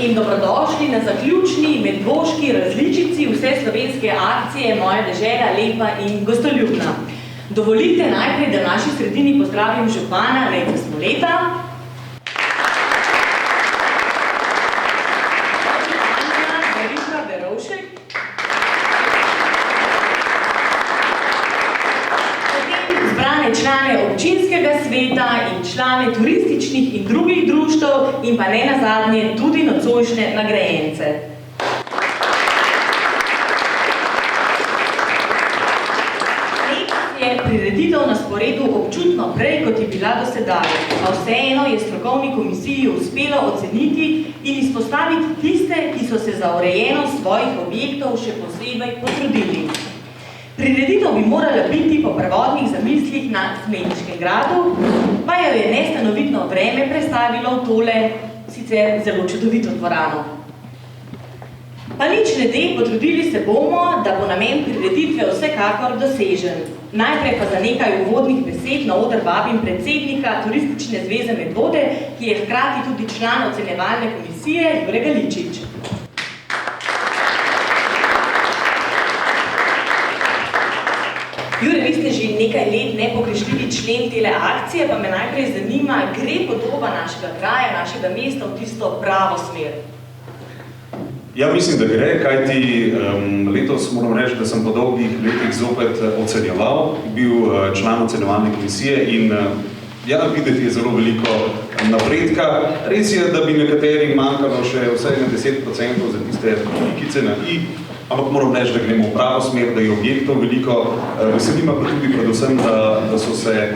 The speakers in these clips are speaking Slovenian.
in dobrodošli na zaključni medvoški različici vseslovenske akcije Moja dežela lepa in gostoljubna. Dovolite najprej, da v naši sredini pozdravim župana Rejca Smoleta, člane občinskega sveta in člane turističnih in drugih društev in pa nenazadnje tudi nocojšnje nagrajence. Letos je prireditev na sporedu občutno prej, kot je bila do sedaj, a vseeno je strokovni komisiji uspelo oceniti in izpostaviti tiste, ki so se za urejenost svojih objektov še posebej potrudili. Prireditev bi morala biti po prvotnih zamislih na Smetiškem gradu, pa jo je nestanovitno vreme prestavilo v tole sicer zelo čudovito dvorano. Pa nič ne de, potrudili se bomo, da bo namen prireditve vsekakor dosežen. Najprej pa za nekaj uvodnih besed na oder vabim predsednika Turistične zveze Medvode, ki je hkrati tudi član ocenjevalne komisije, Jure Galičič. Jure, vi ste že nekaj let nepogrešljivi člen tele akcije, pa me najprej zanima, gre podoba našega kraja, našega mesta v tisto pravo smer? Ja, mislim, da gre, kajti letos moram reči, da sem po dolgih letih zopet ocenjeval, bil član ocenjevalne komisije in ja, videti je zelo veliko napredka. Res je, da bi nekaterih manjkalo še vsaj na 10% za tiste pikice na i, ampak moram reči, da gremo v pravo smer, da je objektov veliko. Veselima pa tudi predvsem, da so se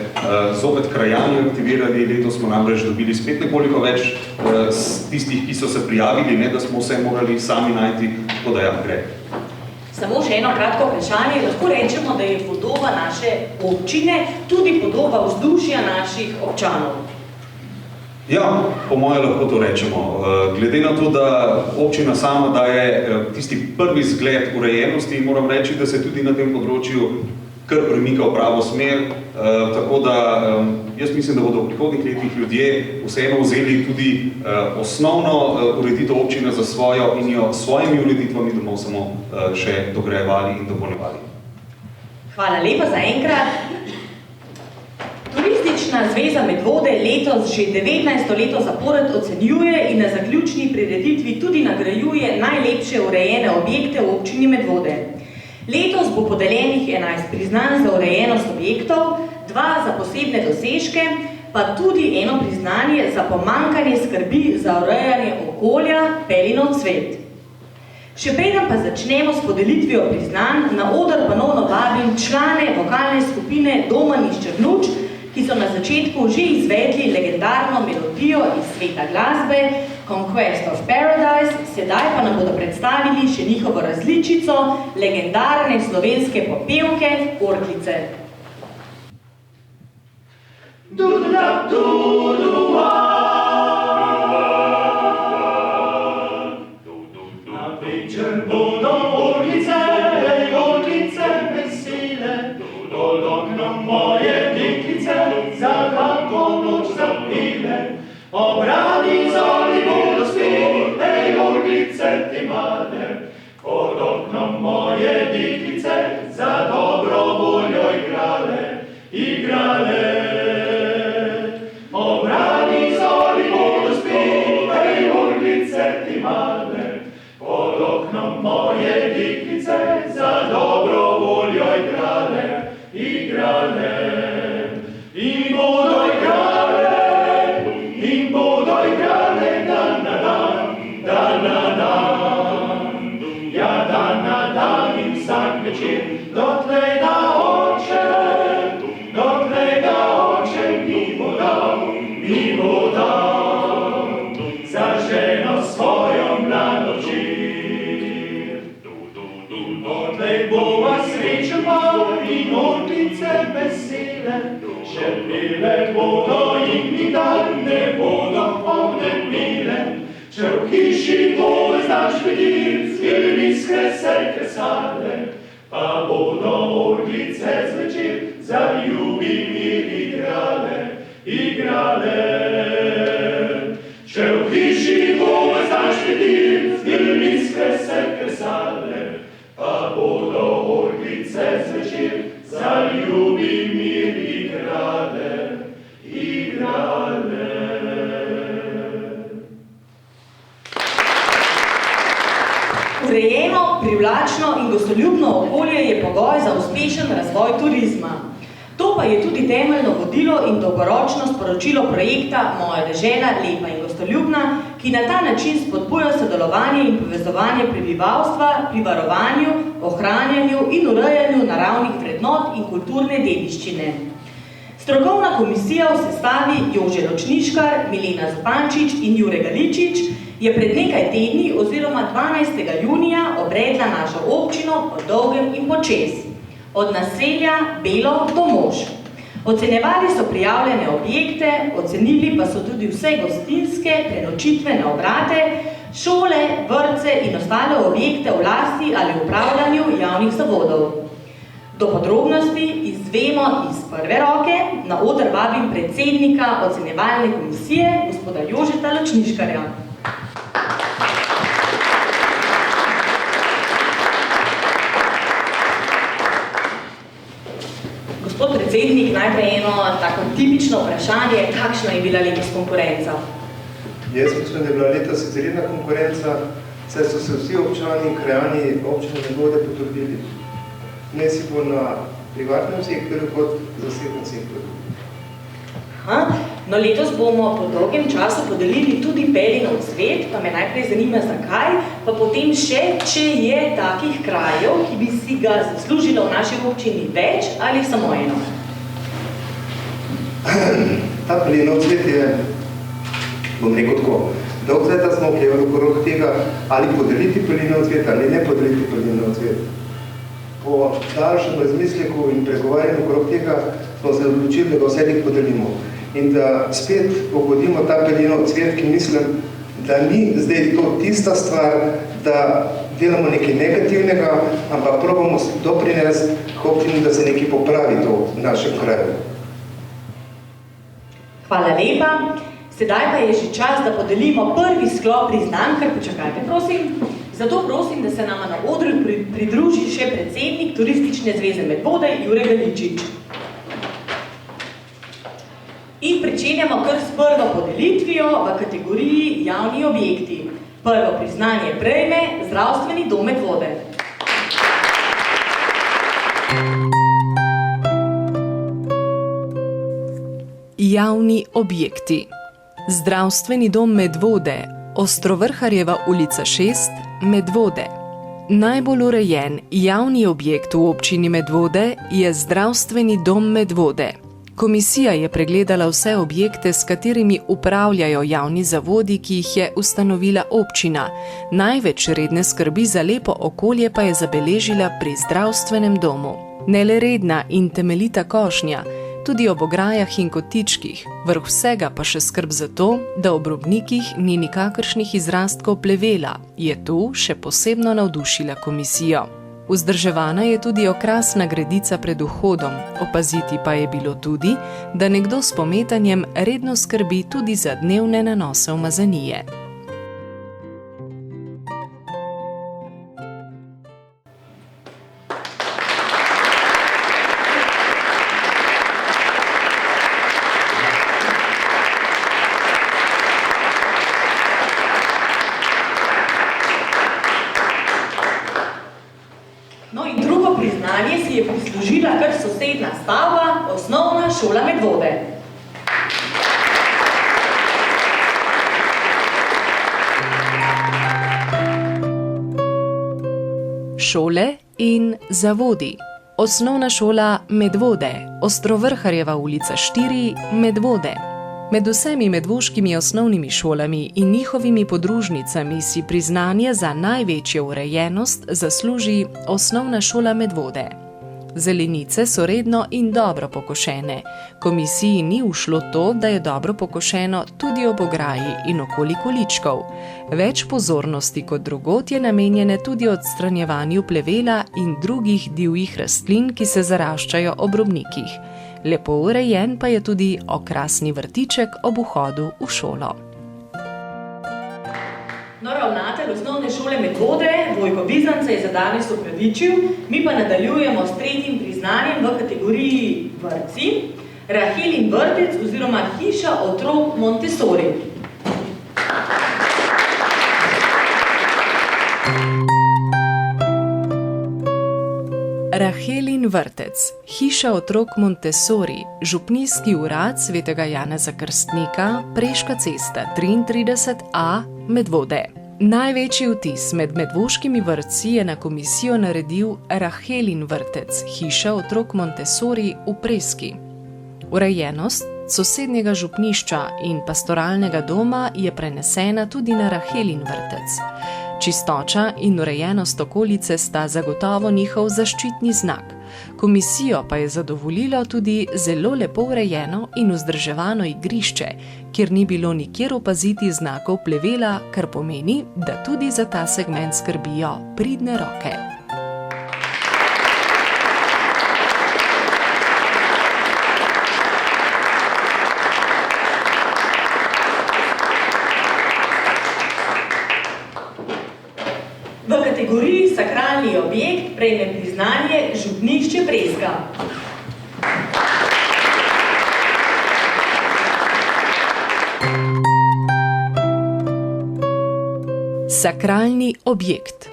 zopet krajani aktivirali. Letos smo namreč dobili spet nekoliko več tistih, ki so se prijavili, ne da smo vse morali sami najti, tako da ja, gre. Samo še eno kratko vprašanje. Lahko rečemo, da je podoba naše občine tudi podoba vzdušja naših občanov. Ja, po moje lahko to rečemo. Glede na to, da občina sama daje tisti prvi zgled urejenosti, moram reči, da se tudi na tem področju kar premika v pravo smer, tako da jaz mislim, da bodo v prihodnjih letih ljudje vseeno vzeli tudi osnovno ureditev občine za svojo in jo s svojimi ureditvami domov samo še dograjevali in dopolnjevali. Hvala lepa za enkrat. Turistična zveza Medvode letos že 19. leto zapored ocenjuje in na zaključni prireditvi tudi nagrajuje najlepše urejene objekte v občini Medvode. Letos bo podeljenih 11 priznanj za urejenost objektov, 2 za posebne dosežke, pa tudi eno priznanje za pomanjkanje skrbi za urejanje okolja Pelinov cvet. Še preden pa začnemo s podelitvijo priznanj, na oder ponovno vabim člane vokalne skupine Domen iz Črnuč, ki so na začetku že izvedli legendarno melodijo iz sveta glasbe Conquest of Paradise, sedaj pa nam bodo predstavili še njihovo različico legendarne slovenske popevke Orglice. Na večer bodo orglice, orglice vesele, pod oknom moje deklice za kako noč zapile. Obrani zori bodo spet, orglice ti mlade, pod oknom moje deklice za dobro voljo igrale, igrale. Obrani zori bodo spet, orglice ti mlade, pod oknom moje deklice za dobro voljo igrale, igrale. In bodo igrale, in bodo igrale dan na dan, dan na dan. Ja, dan na dan in vsak večer, dotlej da oče mi bo dal, za ženo svojo mlado čir. Dotlej bova srečen mal in orglice vesele, še pile bodo in nikdar ne bodo polne pile. Če v hiši bo znaš petir, in iskre se kresale, pa bodo orglice zvečer za ljubi mir igrale, igrale. Če v hiši bo znaš petir, in iskre se kresale, pa bodo orglice zvečer za ljubi mir igrale, igrale. Urejeno, privlačno in gostoljubno okolje je pogoj za uspešen razvoj turizma. To pa je tudi temeljno vodilo in dolgoročno sporočilo projekta Moja dežela, lepa in gostoljubna, ki na ta način spodbuja sodelovanje in povezovanje prebivalstva pri varovanju, ohranjanju in urejanju naravnih vrednot in kulturne dediščine. Strokovna komisija v sestavi Jože Ločniškar, Milena Zupančič in Jure Galičič je pred nekaj tedni oziroma 12. junija obredla našo občino po dolgem in počez. Od naselja Belo do Mož. Ocenjevali so prijavljene objekte, ocenili pa so tudi vse gostinske, prenočitvene obrate, šole, vrtce in ostale objekte v lasti ali upravljanju javnih zavodov. Do podrobnosti izvemo iz prve roke, na oder vabim predsednika ocenjevalne komisije, gospoda Jožeta Ločniškarja. Gospod predsednik, najprej eno tako tipično vprašanje, kakšna je bila letos konkurenca? Jaz mislim, da je bila letos izredna konkurenca, saj so se vsi občani in krajani občine Medvode potrudili. Ne si bo na privatnem sektorju kot zasebnem sektorju. No, letos bomo po dolgem času podelili tudi Pelinov cvet, pa me najprej zanima zakaj, pa potem še, če je takih krajev, ki bi si ga zaslužilo v naši občini več ali samo eno. Ta Pelinov cvet je, bom rekel tako, dolg leta smo oklevali okrog tega, ali podeliti Pelinov cvet ali ne podeliti Pelinov cvet. Po daljšem razmisleku in pregovarjanju okrog tega smo se odločili, da ga vse podelimo. In da spet ugodimo ta Pelinov cvet, ki mislim, da ni zdaj to tista stvar, da delamo nekaj negativnega, ampak probamo doprinesti k občini, da se nekaj popravi to v našem kraju. Hvala lepa. Sedaj pa je že čas, da podelimo prvi sklop priznanj, kar počakajte, prosim. Zato prosim, da se nama na odru pridruži še predsednik Turistične zveze Medvode, Jure Galičič. In pričenjamo kar s prvo podelitvijo v kategoriji javni objekti. Prvo priznanje prejme Zdravstveni dom Medvode. Javni objekti. Zdravstveni dom Medvode, Ostrovrharjeva ulica 6, Medvode. Najbolj urejen javni objekt v občini Medvode je Zdravstveni dom Medvode. Komisija je pregledala vse objekte, s katerimi upravljajo javni zavodi, ki jih je ustanovila občina. Največ redne skrbi za lepo okolje pa je zabeležila pri zdravstvenem domu. Ne le redna in temeljita košnja, tudi ob ograjah in kotičkih, vrh vsega pa še skrb za to, da ob robnikih ni nikakršnih izrastkov plevela, je tu še posebno navdušila komisijo. Vzdrževana je tudi okrasna gredica pred vhodom, opaziti pa je bilo tudi, da nekdo s pometanjem redno skrbi tudi za dnevne nanose umazanije. No in drugo priznanje si je prislužila kar sosedna stavba, Osnovna šola Medvode. Šole in zavodi. Osnovna šola Medvode, Ostrovrharjeva ulica 4, Medvode. Med vsemi medvoškimi osnovnimi šolami in njihovimi podružnicami si priznanje za največjo urejenost zasluži Osnovna šola Medvode. Zelenice so redno in dobro pokošene. Komisiji ni ušlo to, da je dobro pokošeno tudi ob ograji in okoli količkov. Več pozornosti kot drugot je namenjene tudi odstranjevanju plevela in drugih divjih rastlin, ki se zaraščajo ob robnikih. Lepo urejen pa je tudi okrasni vrtiček ob vhodu v šolo. No, ravnatelj Osnovne šole Medvode, Vojko Bizance, je za danes opravičil, mi pa nadaljujemo s tretjim priznanjem v kategoriji vrtci, Rahelin vrtec oziroma hiša otrok Montessori. Rahelin vrtec, hiša otrok Montessori, župnijski urad svetega Janeza Krstnika, Preška cesta 33A, Medvode. Največji vtis med medvoškimi vrtci je na komisijo naredil Rahelin vrtec, hiša otrok Montessori v Preski. Urejenost sosednjega župnišča in pastoralnega doma je prenesena tudi na Rahelin vrtec. Čistoča in urejenost okolice sta zagotovo njihov zaščitni znak. Komisijo pa je zadovoljilo tudi zelo lepo urejeno in vzdrževano igrišče, kjer ni bilo nikjer opaziti znakov plevela, kar pomeni, da tudi za ta segment skrbijo pridne roke. V kategoriji sakralni objekt prejme priznanje župnišče Preska. Sakralni objekt.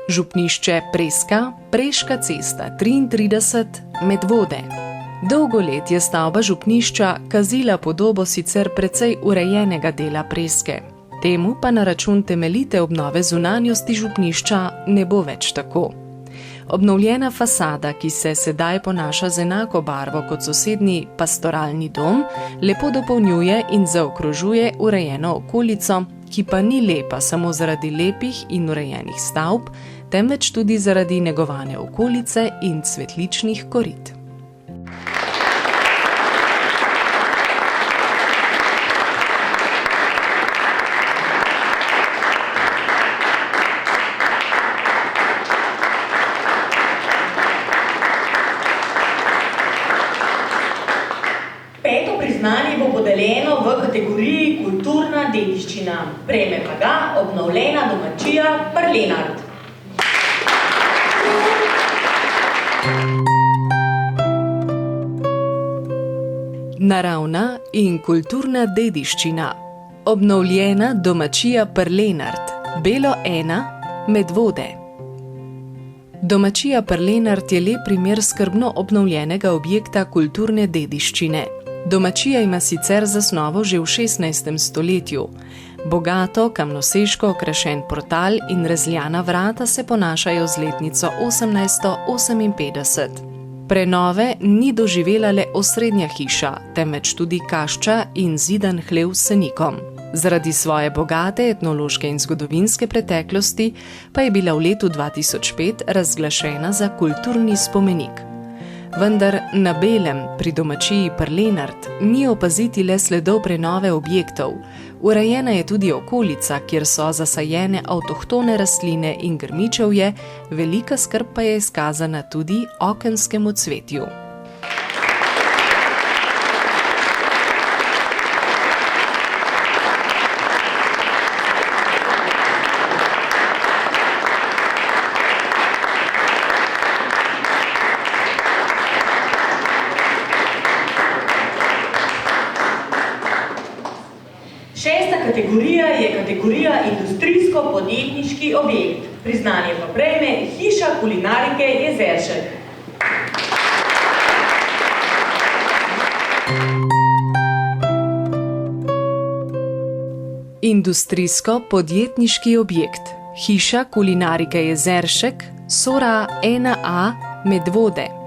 Župnišče Preska, Preška cesta 33, Medvode. Dolgo let je stavba župnišča kazila podobo sicer precej urejenega dela Preske. Temu pa na račun temeljite obnove zunanjosti župnišča ne bo več tako. Obnovljena fasada, ki se sedaj ponaša z enako barvo kot sosednji pastoralni dom, lepo dopolnjuje in zaokrožuje urejeno okolico, ki pa ni lepa samo zaradi lepih in urejenih stavb, temveč tudi zaradi negovane okolice in cvetličnih korit. priznanje bo podeljeno v kategoriji kulturna dediščina. Prejme pa ga obnovljena domačija Parlenart. Naravna in kulturna dediščina. Obnovljena domačija Parlenart. Belo 1, Medvode. Domačija Parlenart je lep primer skrbno obnovljenega objekta kulturne dediščine. Domačija ima sicer zasnovo že v 16. stoletju. Bogato, kamnoseško okrašen portal in rezljana vrata se ponašajo z letnico 1858. Prenove ni doživela le osrednja hiša, temveč tudi kašča in zidan hlev s senikom. Zaradi svoje bogate etnološke in zgodovinske preteklosti pa je bila v letu 2005 razglašena za kulturni spomenik. Vendar na Belem pri domačiji Parlenart ni opaziti le sledov prenove objektov. Urejena je tudi okolica, kjer so zasajene avtohtone rastline in grmičevje, velika skrb pa je izkazana tudi okenskemu cvetju. Šesta kategorija je kategorija industrijsko-podjetniški objekt. Priznanje pa prejme hiša kulinarike Jezeršek. Industrijsko-podjetniški objekt. Hiša kulinarike Jezeršek, Sora 1A, Medvode.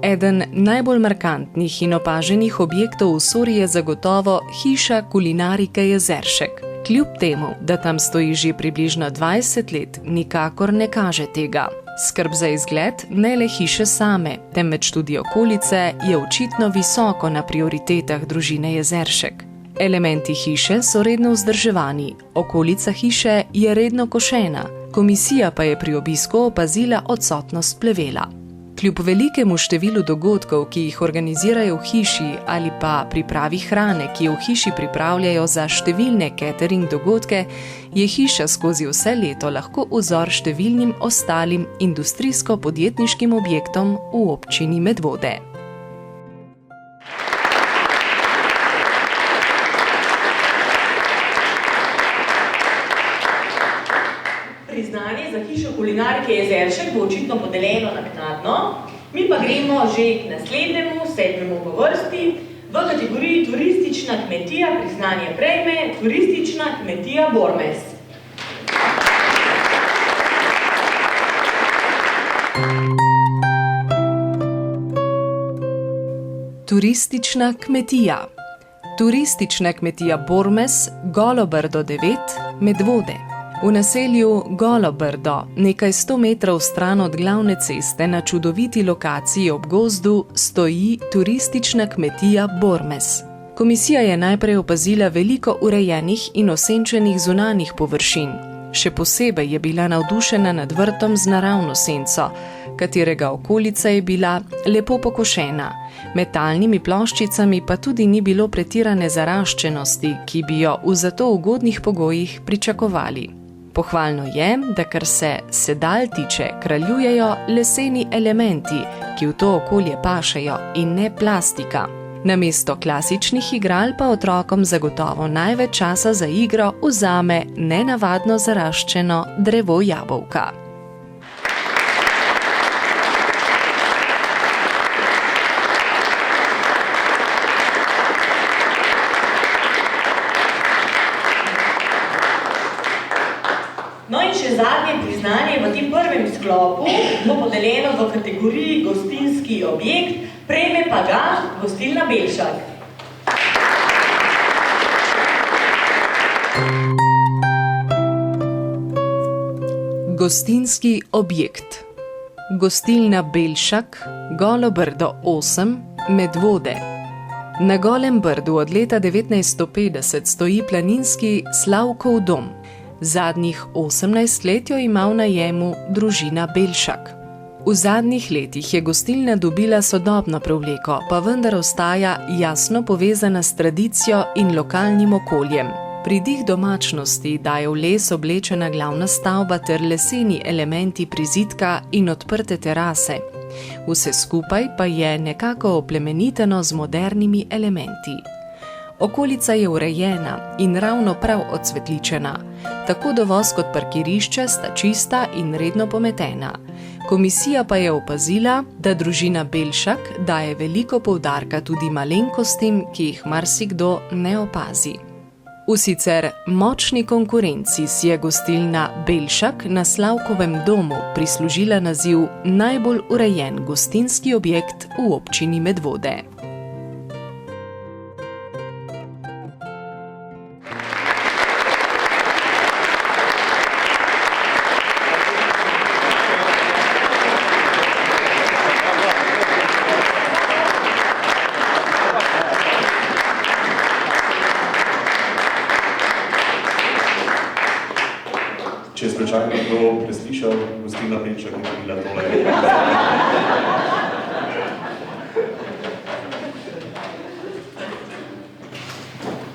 Eden najbolj markantnih in opaženih objektov v Sori je zagotovo hiša kulinarike Jezeršek. Kljub temu, da tam stoji že približno 20 let, nikakor ne kaže tega. Skrb za izgled ne le hiše same, temveč tudi okolice je očitno visoko na prioritetah družine Jezeršek. Elementi hiše so redno vzdrževani, okolica hiše je redno košena, komisija pa je pri obisku opazila odsotnost plevela. Kljub velikemu številu dogodkov, ki jih organizirajo v hiši ali pa pripravi hrane, ki jo v hiši pripravljajo za številne catering dogodke, je hiša skozi vse leto lahko vzor številnim ostalim industrijsko-podjetniškim objektom v občini Medvode. Priznanje za hišo kulinarike Jezeršek bo očitno podeljeno naknadno, mi pa gremo že k naslednjemu, 7. po vrsti. V kategoriji turistična kmetija priznanje prejme turistična kmetija Bormes. Turistična kmetija. Turistična kmetija Bormes, Golobrdo 9, Medvode. V naselju Golobrdo, nekaj 100 metrov stran od glavne ceste na čudoviti lokaciji ob gozdu, stoji turistična kmetija Bormes. Komisija je najprej opazila veliko urejenih in osenčenih zunanjih površin. Še posebej je bila navdušena nad vrtom z naravno senco, katerega okolica je bila lepo pokošena. Med talnimi ploščicami pa tudi ni bilo pretirane zaraščenosti, ki bi jo v zato ugodnih pogojih pričakovali. Pohvalno je, da kar se sedal tiče, kraljujejo leseni elementi, ki v to okolje pašejo, in ne plastika. Namesto klasičnih igral pa otrokom zagotovo največ časa za igro vzame nenavadno zaraščeno drevo jabolka. No in še zadnje priznanje v tem prvem sklopu bo podeljeno v kategoriji gostinski objekt, prejme pa ga gostilna Belšak. Gostinski objekt. Gostilna Belšak, Golobrdo 8, Medvode. Na Golem Brdu od leta 1950 stoji planinski Slavkov dom. Zadnjih 18 let jo ima v najemu družina Belšak. V zadnjih letih je gostilna dobila sodobno prevleko, pa vendar ostaja jasno povezana s tradicijo in lokalnim okoljem. Pridih domačnosti daje v les oblečena glavna stavba ter leseni elementi prizidka in odprte terase. Vse skupaj pa je nekako oplemeniteno z modernimi elementi. Okolica je urejena in ravno prav odsvetličena. Tako dovoz kot parkirišče sta čista in redno pometena. Komisija pa je opazila, da družina Belšak daje veliko poudarka tudi malenkostim, ki jih marsikdo ne opazi. V sicer močni konkurenci si je gostilna Belšak na Slavkovem domu prislužila naziv najbolj urejen gostinski objekt v občini Medvode. Če je slučajno kdo preslišal, gostilna Belšak je bila tole.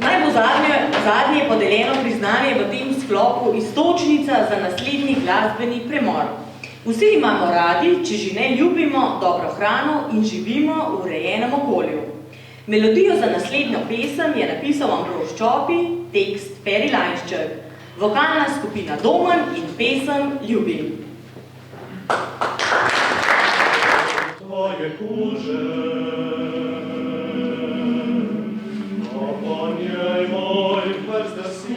Naj bo zadnje podeljeno priznanje v tem sklopu iztočnica za naslednji glasbeni premor. Vsi imamo radi, če že ne ljubimo dobro hrano in živimo v urejenem okolju. Melodijo za naslednjo pesem je napisal Ambrož Čopi, tekst Peri Lainšček. Vokalna skupina Domen in pesem Ljubim. Tvoje kuže, po njej moj prst si,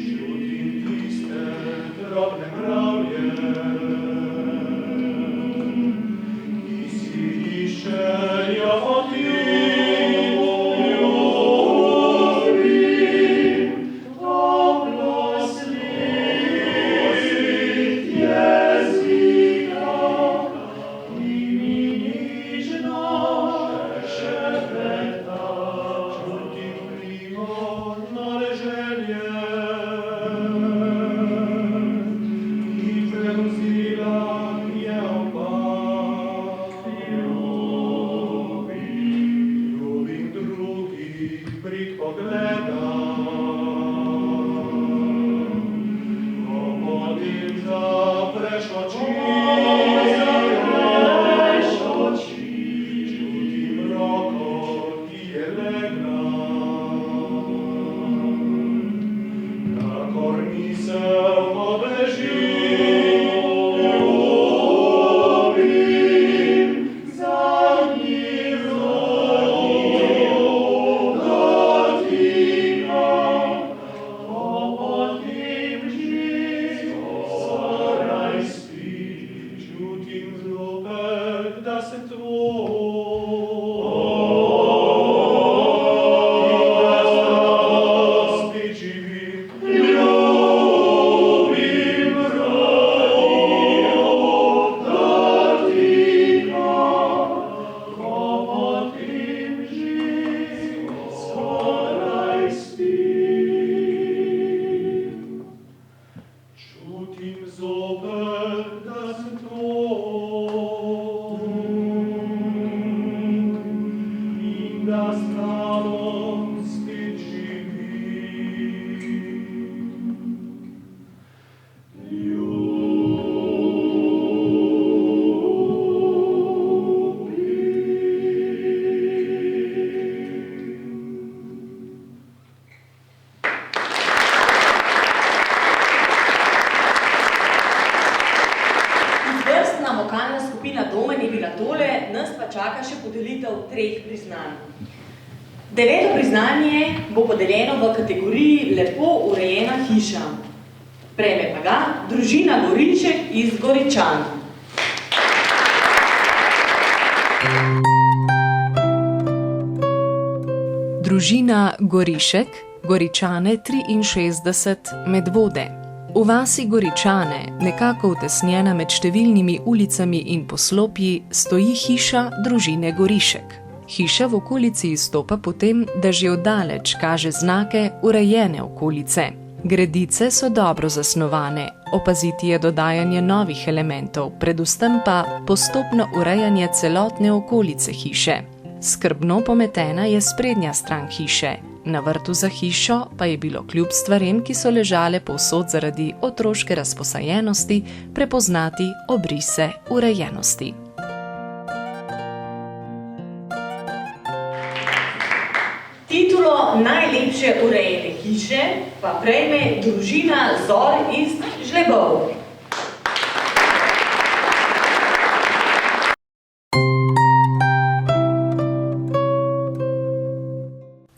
čutim tiste drobne mravlje, ki si iščejo od Deveto priznanje bo podeljeno v kategoriji Lepo urejena hiša. Prejme pa ga družina Gorišek iz Goričan. Družina Gorišek, Goričane 63, Medvode. V vasi Goričane, nekako utesnjena med številnimi ulicami in poslopji, stoji hiša družine Gorišek. Hiša v okolici izstopa potem, da že oddaleč kaže znake urejene okolice. Gredice so dobro zasnovane, opaziti je dodajanje novih elementov, predvsem pa postopno urejanje celotne okolice hiše. Skrbno pometena je sprednja stran hiše. Na vrtu za hišo pa je bilo kljub stvarem, ki so ležale povsod zaradi otroške razposajenosti, prepoznati obrise urejenosti. Titulo najlepše urejene hiše pa prejme družina Zor iz Žlebov.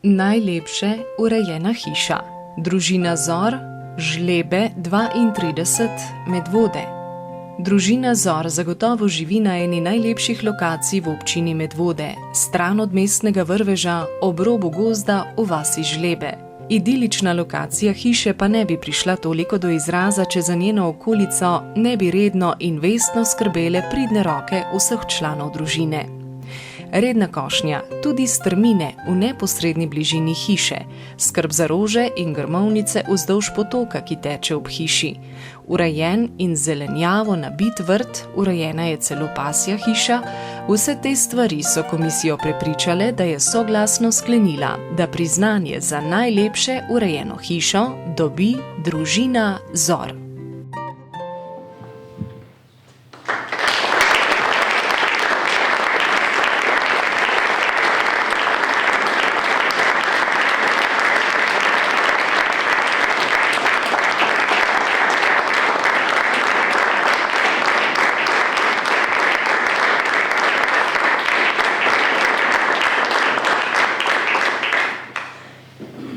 Najlepše urejena hiša. Družina Zor, Žlebe 32, Medvode. Družina Zor zagotovo živi na eni najlepših lokacij v občini Medvode, stran od mestnega vrveža ob robu gozda v vasi Žlebe. Idilična lokacija hiše pa ne bi prišla toliko do izraza, če za njeno okolico ne bi redno in vestno skrbele pridne roke vseh članov družine. Redna košnja, tudi strmine v neposredni bližini hiše, skrb za rože in grmovnice vzdolž potoka, ki teče ob hiši. Urejen in zelenjavo nabit vrt, urejena je celo pasja hiša. Vse te stvari so komisijo prepričale, da je soglasno sklenila, da priznanje za najlepše urejeno hišo dobi družina Zor.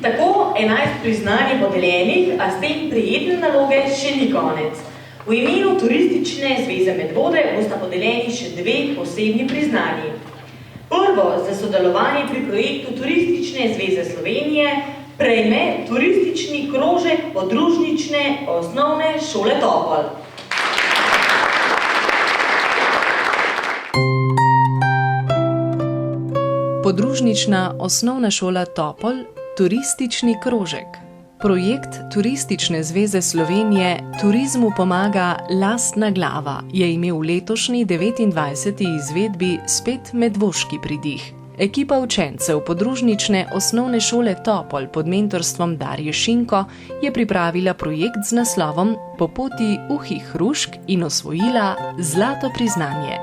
Tako 11 priznanj podeljenih, a s tem prijetne naloge še ni konec. V imenu Turistične zveze Medvode bosta podeljeni še 2 posebni priznanji. Prvo za sodelovanje pri projektu Turistične zveze Slovenije prejme turistični krožek podružnične osnovne šole Topol. Podružnična osnovna šola Topol, turistični krožek. Projekt Turistične zveze Slovenije Turizmu pomaga lastna glava je imel v letošnji 29. izvedbi spet medvoški pridih. Ekipa učencev podružnične osnovne šole Topol pod mentorstvom Darje Šinko je pripravila projekt z naslovom Po poti uhih hrušk in osvojila zlato priznanje.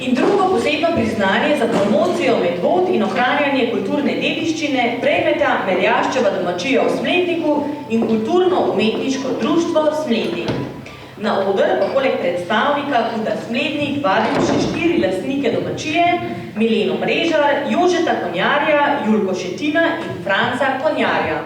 In drugo posebno priznanje za promocijo Medvod in ohranjanje kulturne dediščine prejmeta Merjaščeva domačija v Smledniku in kulturno-umetniško društvo Smlednik. Na oder pa poleg predstavnika Huda Smlednik vabim še 4 lastnike domačije, Mileno Mrežar, Jožeta Konjarja, Julko Šetina in Franca Konjarja.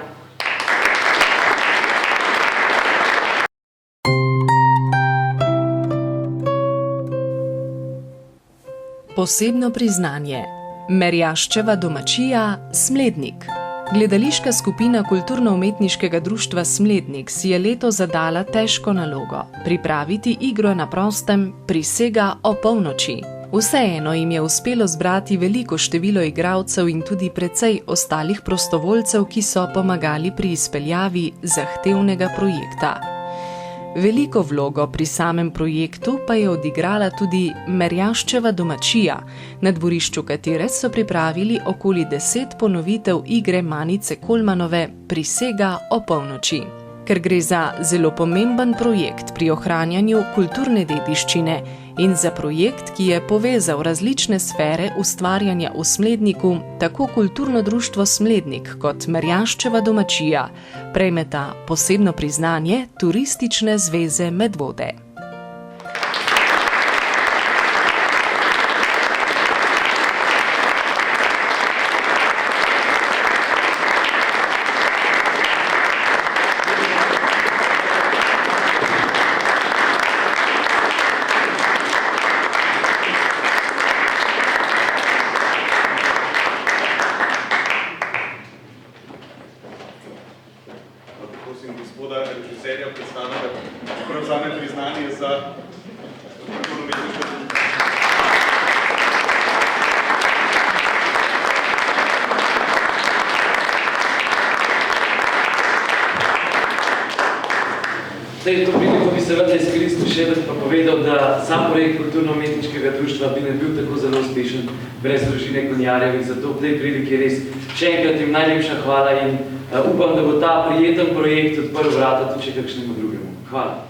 Posebno priznanje. Merjaščeva domačija Smlednik. Gledališka skupina Kulturno-umetniškega društva Smlednik si je letos zadala težko nalogo – pripraviti igro na prostem Prisega o polnoči. Vseeno jim je uspelo zbrati veliko število igralcev in tudi precej ostalih prostovoljcev, ki so pomagali pri izpeljavi zahtevnega projekta. Veliko vlogo pri samem projektu pa je odigrala tudi Merjaščeva domačija, na dvorišču katere so pripravili okoli 10 ponovitev igre Manice Kolmanove Prisega o polnoči. Ker gre za zelo pomemben projekt pri ohranjanju kulturne dediščine in za projekt, ki je povezal različne sfere ustvarjanja v Smledniku, tako Kulturno društvo Smlednik kot Merjaščeva domačija prejmeta posebno priznanje Turistične zveze Medvode. gospoda režiserja predstavlja, prevzame priznanje za kulturno-umetniško družbo. Zdaj, to priliko bi se vrta izkoristil še, da pa povedal, da sam projekt kulturno-umetniškega društva bi ne bil tako zelo uspešen brez družine Konjarjevih, zato v tej priliki res še enkrat jim najlepša hvala in upam, da bo ta prijeten projekt odprl vrata tudi še kakšnemu drugemu. Hvala.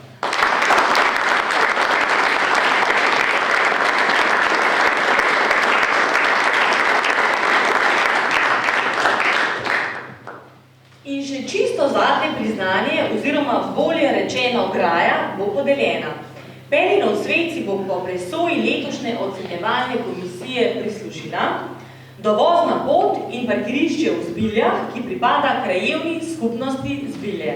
In še čisto zadnje priznanje, oziroma bolje rečeno graja, bo podeljena. Pelinov svet si bo po presoji letošnje ocenjevalne komisije prislužila dovozna pot in parkirišče v Zbiljah, ki pripada krajevni skupnosti Zbilje.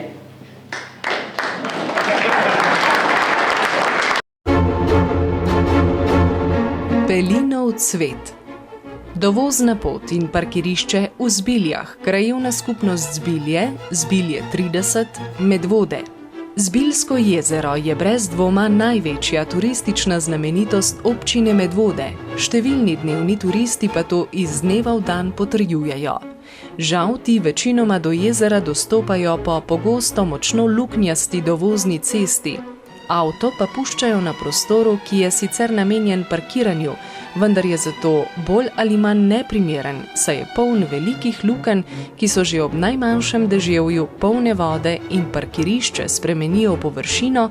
Pelinov cvet. Dovozna pot in parkirišče v Zbiljah, krajevna skupnost Zbilje, Zbilje 30, Medvode. Zbiljsko jezero je brez dvoma največja turistična znamenitost občine Medvode, številni dnevni turisti pa to iz dneva v dan potrjujejo. Žal ti večinoma do jezera dostopajo po pogosto močno luknjasti dovozni cesti. Avto pa puščajo na prostoru, ki je sicer namenjen parkiranju, vendar je zato bolj ali manj neprimeren, saj je poln velikih lukenj, ki so že ob najmanjšem deževju polne vode in parkirišče spremenijo v površino,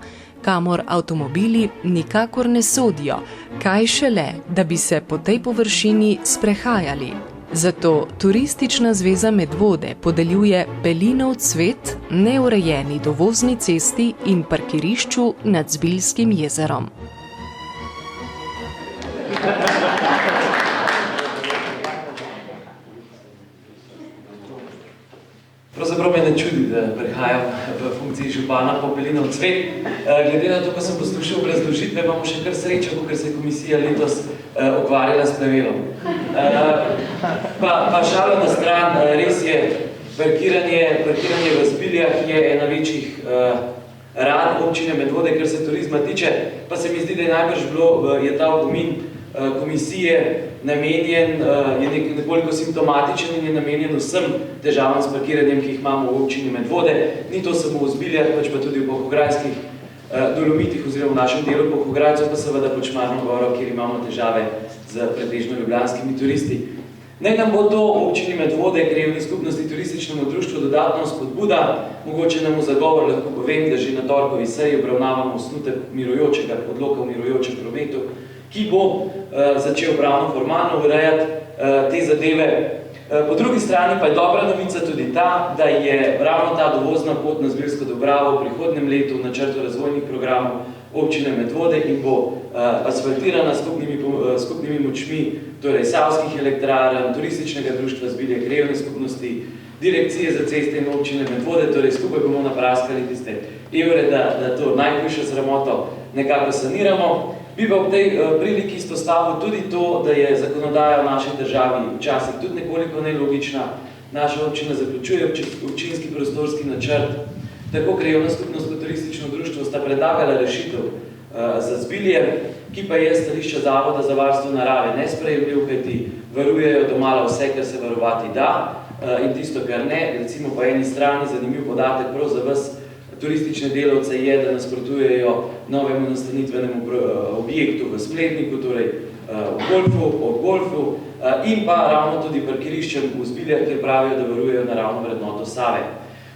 kamor avtomobili nikakor ne sodijo, kaj šele, da bi se po tej površini sprehajali. Zato Turistična zveza Medvode podeljuje Pelinov cvet neurejeni dovozni cesti in parkirišču nad Zbiljskim jezerom. Pravzaprav me ne čudi, da prihajam v funkciji župana po Pelinov cvet. Glede na to, ko sem poslušal obrazložitve, imamo še kar srečo, ker se je komisija letos ukvarjala s plevelom. Pa šalo na stran, res je, parkiranje v Zbiljah je ena večjih rad občine Medvode, kar se turizma tiče, pa se mi zdi, da je najbrž je ta opomin komisije namenjen, je nekoliko simptomatičen in je namenjen vsem težavam s parkiranjem, ki jih imamo v občini Medvode. Ni to samo v Zbiljah, pač pa tudi v Pohograjskih Dolomitih oziroma v našem delu Pohograjcev, pa seveda Počmarno goro, kjer imamo težave z pretežno ljubljanskimi turisti. Naj nam bo to občini Medvode, krajevni skupnosti turističnemu društvu dodatno spodbuda. Mogoče nam v zagovor lahko povem, da že na torkovi seji obravnavamo osnutek odloka o mirujočem prometu, ki bo začel pravno formalno urejati te zadeve. Po drugi strani pa je dobra novica tudi ta, da je ravno ta dovozna pot na Zbiljsko Dobravo v prihodnjem letu v načrtu razvojnih programov občine Medvode in bo asfaltirana skupnimi močmi, torej Savskih elektrarn, Turističnega društva Zbilje, krajevne skupnosti, Direkcije za ceste in občine Medvode, torej skupaj bomo napraskali tiste evre, da to najhujšo sramoto nekako saniramo. Bi pa v tej priliki izpostavil tudi to, da je zakonodaja v naši državi včasih tudi nekoliko nelogična. Naša občina zaključuje občinski prostorski načrt. Tako krajevna skupnost kot turistično društvo sta predlagala rešitev za Zbilje, ki pa je stališče Zavoda za varstvo narave nesprejemljiv, kajti varujejo domala vse, kar se varovati da, in tisto, kar ne. Recimo po eni strani zanimiv podatek prav za vas turistične delavce je, da nasprotujejo novemu nastanitvenemu objektu v Spletniku, torej v golfu, in pa ravno tudi parkiriščem v Zbiljah, kjer pravijo, da varujejo naravno vrednoto Save.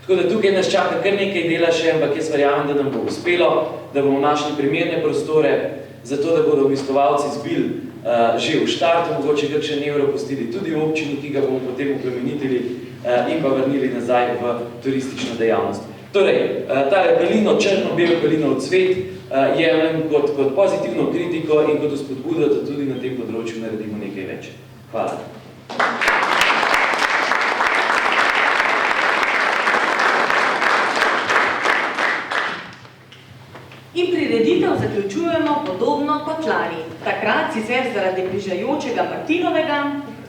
Tako da tukaj nas čaka kar nekaj dela še, ampak jaz verjamem, da nam bo uspelo, da bomo našli primerne prostore, zato da bodo obiskovalci Zbilj že v štartu mogoče kakšen evro pustili tudi v občini, ki ga bomo potem oplemenitili in pa vrnili nazaj v turistično dejavnost. Torej, ta Pelino, črno-bel Pelinov cvet jemljem kot pozitivno kritiko in kot spodbudo, da tudi na tem področju naredimo nekaj več. Hvala. In prireditev zaključujemo podobno kot lani. Takrat sicer zaradi bližajočega Martinovega,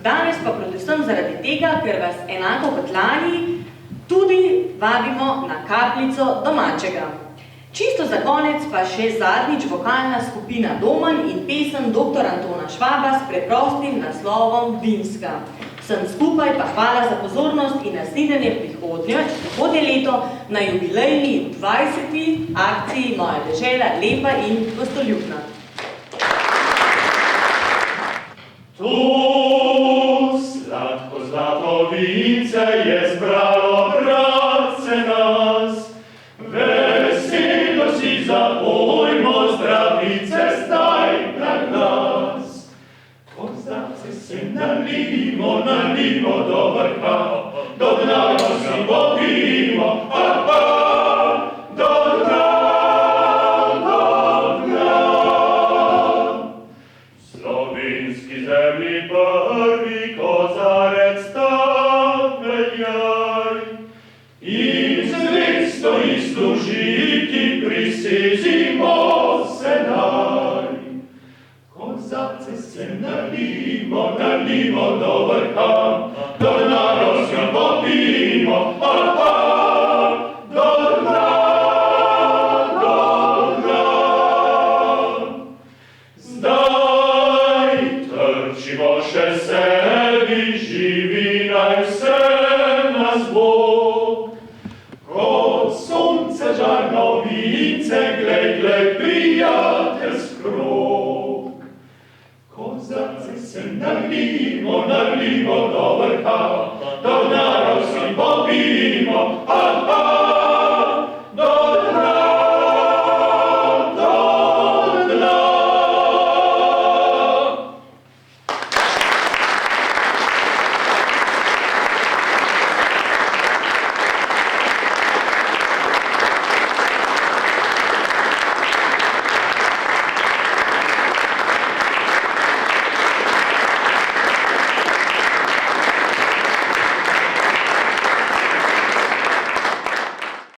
danes pa predvsem zaradi tega, ker vas enako kot lani tudi vabimo na kapljico domačega. Čisto za konec pa še zadnjič vokalna skupina Domen in pesem dr. Antona Švaba s preprostim naslovom Vinska. Vsem skupaj pa hvala za pozornost in naslednje prihodnje leto na jubilejni 20. akciji Moja dežela lepa in gostoljubna. Tu sladko zlato vince je zbralo bratce nas, veselo si zapojmo zdravice zdaj pred nas. Kozarce se nalimo do vrha, do dna si popijmo, do dna. Slovenski zemlji prvi kozarec tam veljaj in zvesto jih služiti prisezimo sedaj. Kozarce se nalimo do vrha, do dna si popijmo, do dna. Trčimo še sebi, živi naj vse nas Bog. Kot sonce žarno vince, glej, prijateljsk krog. Kozarce se nalimo do vrha, do dna si popijmo,